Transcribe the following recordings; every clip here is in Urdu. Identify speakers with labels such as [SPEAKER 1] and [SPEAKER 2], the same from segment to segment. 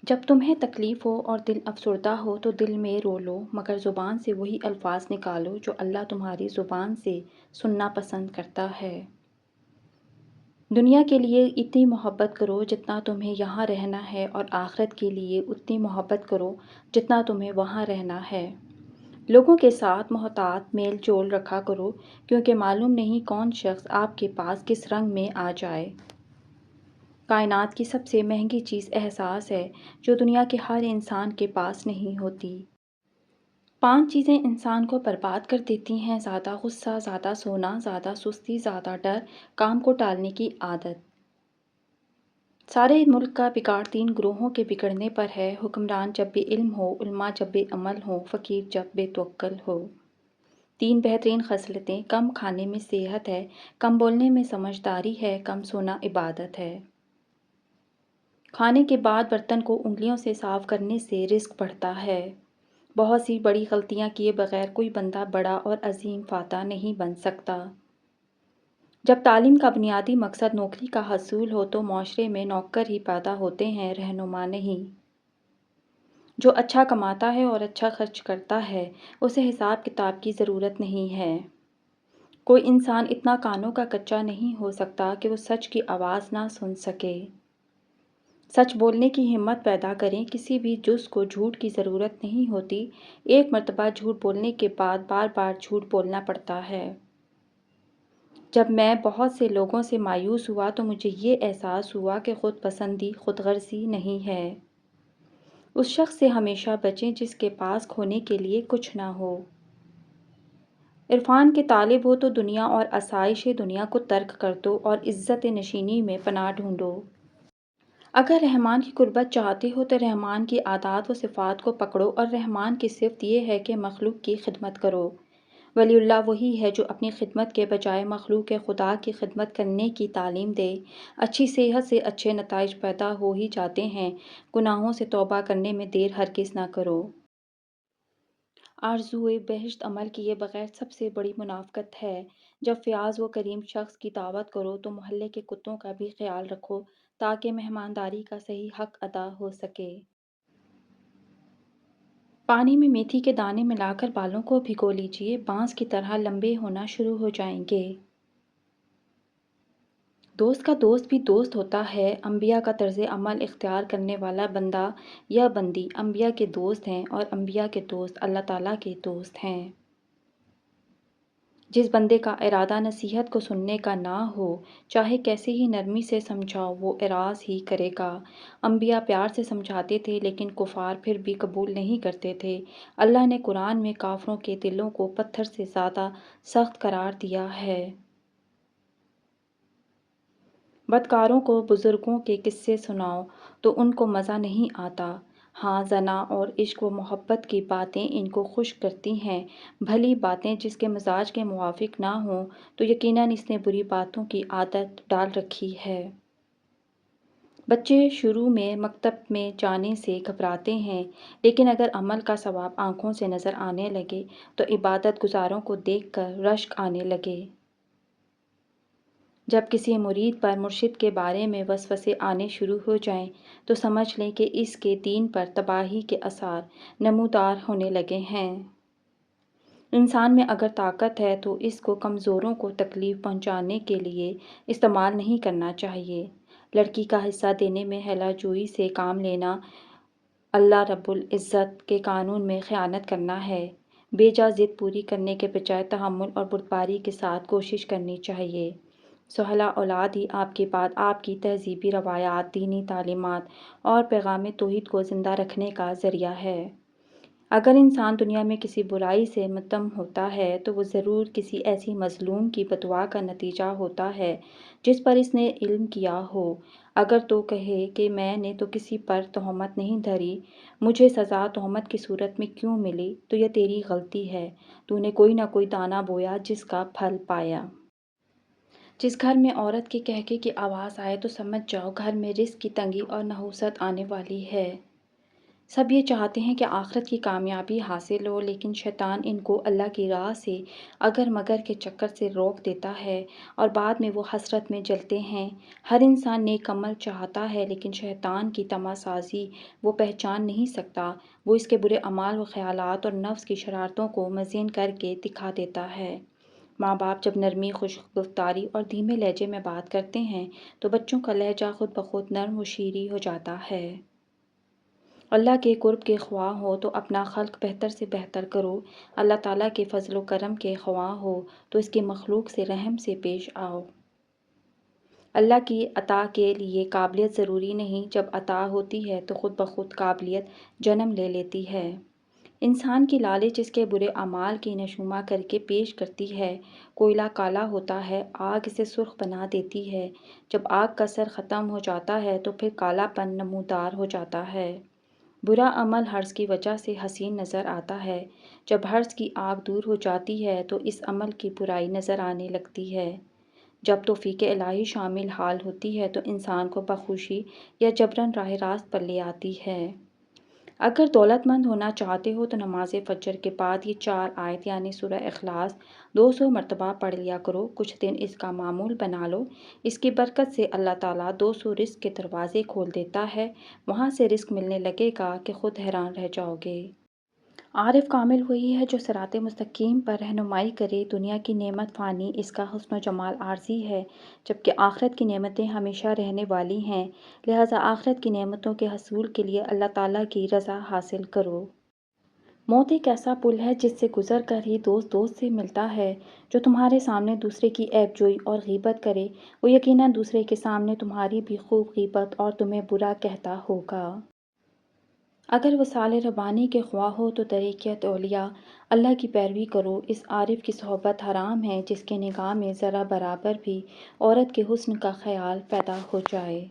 [SPEAKER 1] جب تمہیں تکلیف ہو اور دل افسردہ ہو تو دل میں رو لو، مگر زبان سے وہی الفاظ نکالو جو اللہ تمہاری زبان سے سننا پسند کرتا ہے۔ دنیا کے لیے اتنی محبت کرو جتنا تمہیں یہاں رہنا ہے، اور آخرت کے لیے اتنی محبت کرو جتنا تمہیں وہاں رہنا ہے۔ لوگوں کے ساتھ محتاط میل جول رکھا کرو، کیونکہ معلوم نہیں کون شخص آپ کے پاس کس رنگ میں آ جائے۔ کائنات کی سب سے مہنگی چیز احساس ہے، جو دنیا کے ہر انسان کے پاس نہیں ہوتی۔ 5 چیزیں انسان کو برباد کر دیتی ہیں: زیادہ غصہ، زیادہ سونا، زیادہ سستی، زیادہ ڈر، کام کو ٹالنے کی عادت۔ سارے ملک کا بگاڑ 3 گروہوں کے بگڑنے پر ہے: حکمران جب بے علم ہو، علماء جب بے عمل ہوں، فقیر جب بے توکل ہو۔ 3 بہترین خصلتیں: کم کھانے میں صحت ہے، کم بولنے میں سمجھداری ہے، کم سونا عبادت ہے۔ کھانے کے بعد برتن کو انگلیوں سے صاف کرنے سے رزق بڑھتا ہے۔ بہت سی بڑی غلطیاں کیے بغیر کوئی بندہ بڑا اور عظیم فاتح نہیں بن سکتا۔ جب تعلیم کا بنیادی مقصد نوکری کا حصول ہو تو معاشرے میں نوکر ہی پیدا ہوتے ہیں، رہنما نہیں۔ جو اچھا کماتا ہے اور اچھا خرچ کرتا ہے، اسے حساب کتاب کی ضرورت نہیں ہے۔ کوئی انسان اتنا کانوں کا کچا نہیں ہو سکتا کہ وہ سچ کی آواز نہ سن سکے۔ سچ بولنے کی ہمت پیدا کریں، کسی بھی جز کو جھوٹ کی ضرورت نہیں ہوتی، ایک مرتبہ جھوٹ بولنے کے بعد بار بار جھوٹ بولنا پڑتا ہے۔ جب میں بہت سے لوگوں سے مایوس ہوا تو مجھے یہ احساس ہوا کہ خود پسندی خود غرضی نہیں ہے۔ اس شخص سے ہمیشہ بچیں جس کے پاس کھونے کے لیے کچھ نہ ہو۔ عرفان کے طالب ہو تو دنیا اور آسائش دنیا کو ترک کر دو اور عزت نشینی میں پناہ ڈھونڈو۔ اگر رحمان کی قربت چاہتے ہو تو رحمان کی عادات و صفات کو پکڑو، اور رحمان کی صفت یہ ہے کہ مخلوق کی خدمت کرو۔ ولی اللہ وہی ہے جو اپنی خدمت کے بجائے مخلوق خدا کی خدمت کرنے کی تعلیم دے۔ اچھی صحت سے اچھے نتائج پیدا ہو ہی جاتے ہیں۔ گناہوں سے توبہ کرنے میں دیر ہرگز نہ کرو۔ آرزوئے بہشت عمل کیے بغیر سب سے بڑی منافقت ہے۔ جب فیاض و کریم شخص کی دعوت کرو تو محلے کے کتوں کا بھی خیال رکھو تاکہ مہمانداری کا صحیح حق ادا ہو سکے۔ پانی میں میتھی کے دانے ملا کر بالوں کو بھگو لیجیے، بانس کی طرح لمبے ہونا شروع ہو جائیں گے۔ دوست کا دوست بھی دوست ہوتا ہے۔ انبیاء کا طرز عمل اختیار کرنے والا بندہ یا بندی انبیاء کے دوست ہیں، اور انبیاء کے دوست اللہ تعالیٰ کے دوست ہیں۔ جس بندے کا ارادہ نصیحت کو سننے کا نہ ہو، چاہے کیسے ہی نرمی سے سمجھاؤ، وہ اعراض ہی کرے گا۔ انبیاء پیار سے سمجھاتے تھے لیکن کفار پھر بھی قبول نہیں کرتے تھے۔ اللہ نے قرآن میں کافروں کے دلوں کو پتھر سے زیادہ سخت قرار دیا ہے۔ بدکاروں کو بزرگوں کے قصے سناؤ تو ان کو مزہ نہیں آتا۔ ہاں، زنا اور عشق و محبت کی باتیں ان کو خوش کرتی ہیں۔ بھلی باتیں جس کے مزاج کے موافق نہ ہوں تو یقیناً اس نے بری باتوں کی عادت ڈال رکھی ہے۔ بچے شروع میں مکتب میں جانے سے گھبراتے ہیں، لیکن اگر عمل کا ثواب آنکھوں سے نظر آنے لگے تو عبادت گزاروں کو دیکھ کر رشک آنے لگے۔ جب کسی مرید پر مرشد کے بارے میں وسوسے آنے شروع ہو جائیں تو سمجھ لیں کہ اس کے دین پر تباہی کے آثار نمودار ہونے لگے ہیں۔ انسان میں اگر طاقت ہے تو اس کو کمزوروں کو تکلیف پہنچانے کے لیے استعمال نہیں کرنا چاہیے۔ لڑکی کا حصہ دینے میں ہیلا جوئی سے کام لینا اللہ رب العزت کے قانون میں خیانت کرنا ہے۔ بے جا ضد پوری کرنے کے بجائے تحمل اور بردباری کے ساتھ کوشش کرنی چاہیے۔ صالح اولاد ہی آپ کے بعد آپ کی تہذیبی روایات، دینی تعلیمات اور پیغام توحید کو زندہ رکھنے کا ذریعہ ہے۔ اگر انسان دنیا میں کسی برائی سے مطمئن ہوتا ہے تو وہ ضرور کسی ایسی مظلوم کی بددعا کا نتیجہ ہوتا ہے جس پر اس نے علم کیا ہو۔ اگر تو کہے کہ میں نے تو کسی پر تہمت نہیں دھری، مجھے سزا تہمت کی صورت میں کیوں ملی، تو یہ تیری غلطی ہے۔ تو نے کوئی نہ کوئی دانہ بویا جس کا پھل پایا۔ جس گھر میں عورت کے قہقہے کی آواز آئے تو سمجھ جاؤ گھر میں رزق کی تنگی اور نحوست آنے والی ہے۔ سب یہ چاہتے ہیں کہ آخرت کی کامیابی حاصل ہو، لیکن شیطان ان کو اللہ کی راہ سے اگر مگر کے چکر سے روک دیتا ہے اور بعد میں وہ حسرت میں جلتے ہیں۔ ہر انسان نیک عمل چاہتا ہے، لیکن شیطان کی طمع سازی وہ پہچان نہیں سکتا۔ وہ اس کے برے اعمال و خیالات اور نفس کی شرارتوں کو مزین کر کے دکھا دیتا ہے۔ ماں باپ جب نرمی، خوش گفتاری اور دھیمے لہجے میں بات کرتے ہیں تو بچوں کا لہجہ خود بخود نرم و شیریں ہو جاتا ہے۔ اللہ کے قرب کے خواہ ہو تو اپنا خلق بہتر سے بہتر کرو۔ اللہ تعالیٰ کے فضل و کرم کے خواہ ہو تو اس کی مخلوق سے رحم سے پیش آؤ۔ اللہ کی عطا کے لیے قابلیت ضروری نہیں، جب عطا ہوتی ہے تو خود بخود قابلیت جنم لے لیتی ہے۔ انسان کی لالچ اس کے برے اعمال کی نشوما کر کے پیش کرتی ہے۔ کوئلہ کالا ہوتا ہے، آگ اسے سرخ بنا دیتی ہے۔ جب آگ کا سر ختم ہو جاتا ہے تو پھر کالا پن نمودار ہو جاتا ہے۔ برا عمل حرص کی وجہ سے حسین نظر آتا ہے۔ جب حرص کی آگ دور ہو جاتی ہے تو اس عمل کی برائی نظر آنے لگتی ہے۔ جب توفیق الہی شامل حال ہوتی ہے تو انسان کو بخوشی یا جبراً راہ راست پر لے آتی ہے۔ اگر دولت مند ہونا چاہتے ہو تو نماز فجر کے بعد یہ 4 آیت یعنی سورہ اخلاص 200 مرتبہ پڑھ لیا کرو۔ کچھ دن اس کا معمول بنا لو۔ اس کی برکت سے اللہ تعالیٰ 200 رزق کے دروازے کھول دیتا ہے۔ وہاں سے رزق ملنے لگے گا کہ خود حیران رہ جاؤ گے۔ عارف کامل وہی ہے جو صراط مستقیم پر رہنمائی کرے۔ دنیا کی نعمت فانی، اس کا حسن و جمال عارضی ہے، جبکہ آخرت کی نعمتیں ہمیشہ رہنے والی ہیں۔ لہٰذا آخرت کی نعمتوں کے حصول کے لیے اللہ تعالیٰ کی رضا حاصل کرو۔ موت ایک ایسا پل ہے جس سے گزر کر ہی دوست دوست سے ملتا ہے۔ جو تمہارے سامنے دوسرے کی عیب جوئی اور غیبت کرے، وہ یقیناً دوسرے کے سامنے تمہاری بھی خوب غیبت اور تمہیں برا کہتا ہوگا۔ اگر وصال ربانی کے خواہ ہو تو طریقت اولیاء اللہ کی پیروی کرو۔ اس عارف کی صحبت حرام ہے جس کے نگاہ میں ذرہ برابر بھی عورت کے حسن کا خیال پیدا ہو جائے۔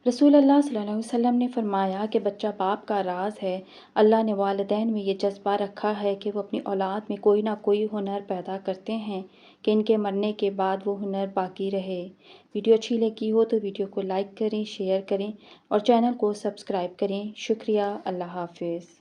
[SPEAKER 1] رسول اللہ صلی اللہ علیہ وسلم نے فرمایا کہ بچہ باپ کا راز ہے۔ اللہ نے والدین میں یہ جذبہ رکھا ہے کہ وہ اپنی اولاد میں کوئی نہ کوئی ہنر پیدا کرتے ہیں کہ ان کے مرنے کے بعد وہ ہنر باقی رہے۔ ویڈیو اچھی لگی ہو تو ویڈیو کو لائک کریں، شیئر کریں اور چینل کو سبسکرائب کریں۔ شکریہ۔ اللہ حافظ۔